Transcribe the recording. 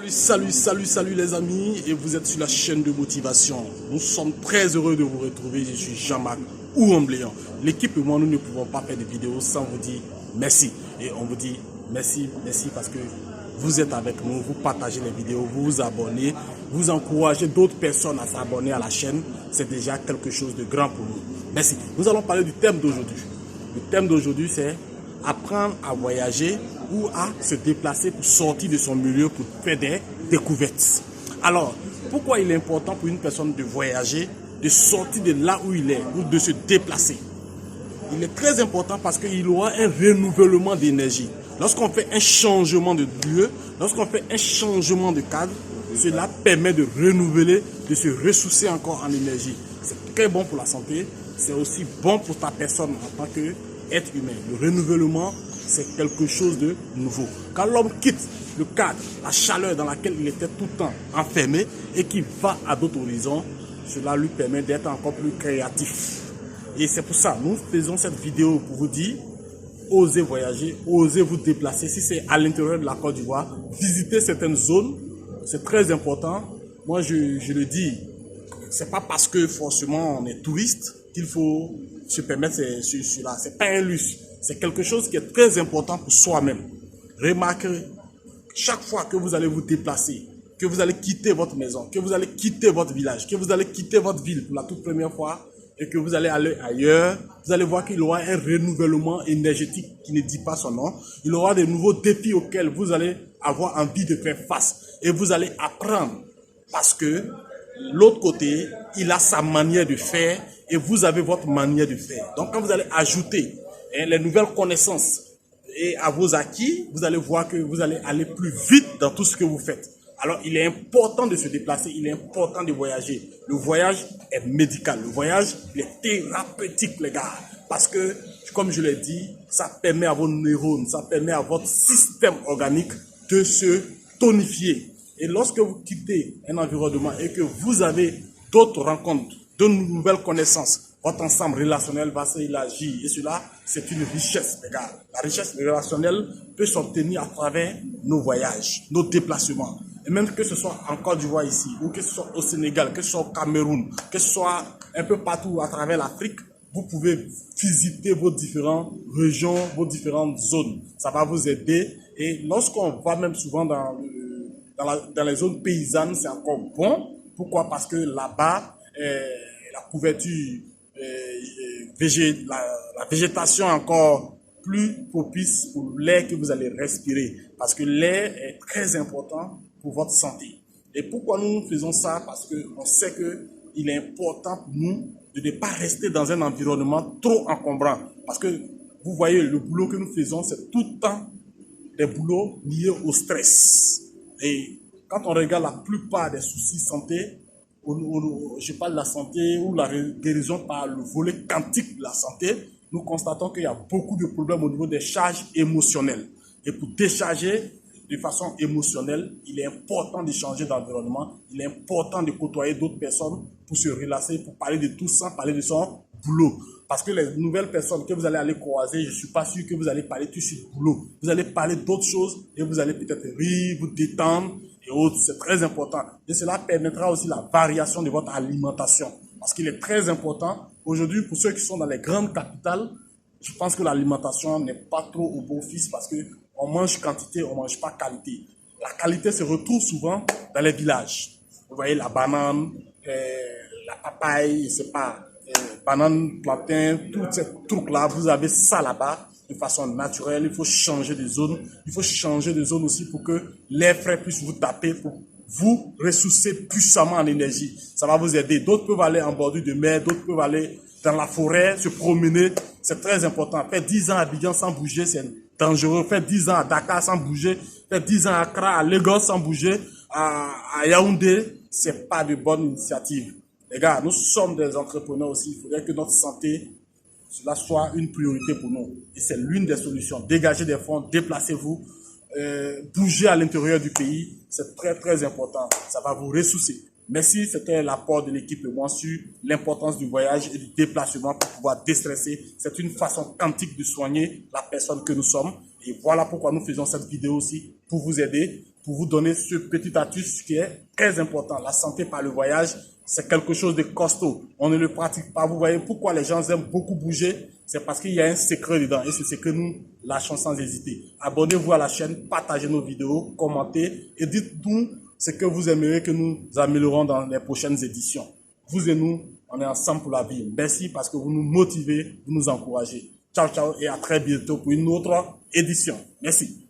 Salut les amis, et vous êtes sur la chaîne de motivation. Nous sommes très heureux de vous retrouver. Je suis Jean-Marc Ouambléan. L'équipe et moi, nous ne pouvons pas faire de vidéos sans vous dire merci. Et on vous dit merci parce que vous êtes avec nous, vous partagez les vidéos, vous vous abonnez, vous encouragez d'autres personnes à s'abonner à la chaîne. C'est déjà quelque chose de grand pour nous. Merci. Nous allons parler du thème d'aujourd'hui. Le thème d'aujourd'hui, c'est apprendre à voyager ou à se déplacer pour sortir de son milieu, pour faire des découvertes. Alors, pourquoi il est important pour une personne de voyager, de sortir de là où il est, ou de se déplacer? Il est très important parce qu'il aura un renouvellement d'énergie. Lorsqu'on fait un changement de lieu, lorsqu'on fait un changement de cadre, cela permet de renouveler, de se ressourcer encore en énergie. C'est très bon pour la santé, c'est aussi bon pour ta personne en tant qu'être humain. Le renouvellement, c'est quelque chose de nouveau. Quand l'homme quitte le cadre, la chaleur dans laquelle il était tout le temps enfermé et qu'il va à d'autres horizons, cela lui permet d'être encore plus créatif. Et c'est pour ça, nous faisons cette vidéo pour vous dire, osez voyager, osez vous déplacer. Si c'est à l'intérieur de la Côte d'Ivoire, visitez certaines zones, c'est très important. Moi, je le dis, c'est pas parce que forcément on est touriste qu'il faut se permettre cela. C'est pas un luxe. C'est quelque chose qui est très important pour soi-même. Remarquez, chaque fois que vous allez vous déplacer, que vous allez quitter votre maison, que vous allez quitter votre village, que vous allez quitter votre ville pour la toute première fois et que vous allez aller ailleurs, vous allez voir qu'il y aura un renouvellement énergétique qui ne dit pas son nom. Il y aura de nouveaux défis auxquels vous allez avoir envie de faire face et vous allez apprendre parce que l'autre côté, il a sa manière de faire et vous avez votre manière de faire. Donc quand vous allez ajouter les nouvelles connaissances et à vos acquis, vous allez voir que vous allez aller plus vite dans tout ce que vous faites. Alors, il est important de se déplacer, il est important de voyager. Le voyage est médical, le voyage est thérapeutique, les gars. Parce que, comme je l'ai dit, ça permet à vos neurones, ça permet à votre système organique de se tonifier. Et lorsque vous quittez un environnement et que vous avez d'autres rencontres, de nouvelles connaissances, votre ensemble relationnel va s'élargir et cela, c'est une richesse, les gars. La richesse relationnelle peut s'obtenir à travers nos voyages, nos déplacements. Et même que ce soit en Côte d'Ivoire ici, ou que ce soit au Sénégal, que ce soit au Cameroun, que ce soit un peu partout à travers l'Afrique, vous pouvez visiter vos différentes régions, vos différentes zones. Ça va vous aider. Et lorsqu'on va même souvent dans les zones paysannes, c'est encore bon. Pourquoi? Parce que là-bas, la couverture, la végétation est encore plus propice pour l'air que vous allez respirer. Parce que l'air est très important pour votre santé. Et pourquoi nous faisons ça? Parce qu'on sait qu'il est important pour nous de ne pas rester dans un environnement trop encombrant. Parce que vous voyez, le boulot que nous faisons, c'est tout le temps des boulots liés au stress. Et quand on regarde la plupart des soucis santé, je parle de la santé ou la guérison par le volet quantique de la santé, nous constatons qu'il y a beaucoup de problèmes au niveau des charges émotionnelles. Et pour décharger de façon émotionnelle, il est important de changer d'environnement, il est important de côtoyer d'autres personnes pour se relaxer, pour parler de tout sans parler de son boulot. Parce que les nouvelles personnes que vous allez aller croiser, je ne suis pas sûr que vous allez parler tout de suite boulot. Vous allez parler d'autres choses et vous allez peut-être rire, vous détendre et autres. C'est très important. Et cela permettra aussi la variation de votre alimentation. Parce qu'il est très important. Aujourd'hui, pour ceux qui sont dans les grandes capitales, je pense que l'alimentation n'est pas trop au beau fixe parce qu'on mange quantité, on ne mange pas qualité. La qualité se retrouve souvent dans les villages. Vous voyez la banane, la papaye, je ne sais pas, banane, plantain, tous ces trucs-là, vous avez ça là-bas de façon naturelle. Il faut changer de zone. Il faut changer de zone aussi pour que l'air frais puisse vous taper, pour vous ressourcer puissamment en énergie. Ça va vous aider. D'autres peuvent aller en bordure de mer, d'autres peuvent aller dans la forêt, se promener. C'est très important. Faire 10 ans à Abidjan sans bouger, c'est dangereux. Faire 10 ans à Dakar sans bouger, faire 10 ans à Accra, à Lagos sans bouger, à Yaoundé, c'est pas de bonne initiative. Les gars, nous sommes des entrepreneurs aussi. Il faudrait que notre santé, cela soit une priorité pour nous. Et c'est l'une des solutions. Dégagez des fonds, déplacez-vous, bougez à l'intérieur du pays. C'est très, très important. Ça va vous ressourcer. Merci, c'était l'apport de l'équipe et moi sur l'importance du voyage et du déplacement pour pouvoir déstresser. C'est une façon quantique de soigner la personne que nous sommes. Et voilà pourquoi nous faisons cette vidéo aussi, pour vous aider. pour vous donner ce petit astuce qui est très important. La santé par le voyage, c'est quelque chose de costaud. On ne le pratique pas. Vous voyez pourquoi les gens aiment beaucoup bouger? C'est parce qu'il y a un secret dedans. Et c'est ce que nous lâchons sans hésiter. Abonnez-vous à la chaîne, partagez nos vidéos, commentez et dites-nous ce que vous aimeriez que nous améliorons dans les prochaines éditions. Vous et nous, on est ensemble pour la vie. Merci parce que vous nous motivez, vous nous encouragez. Ciao, ciao et à très bientôt pour une autre édition. Merci.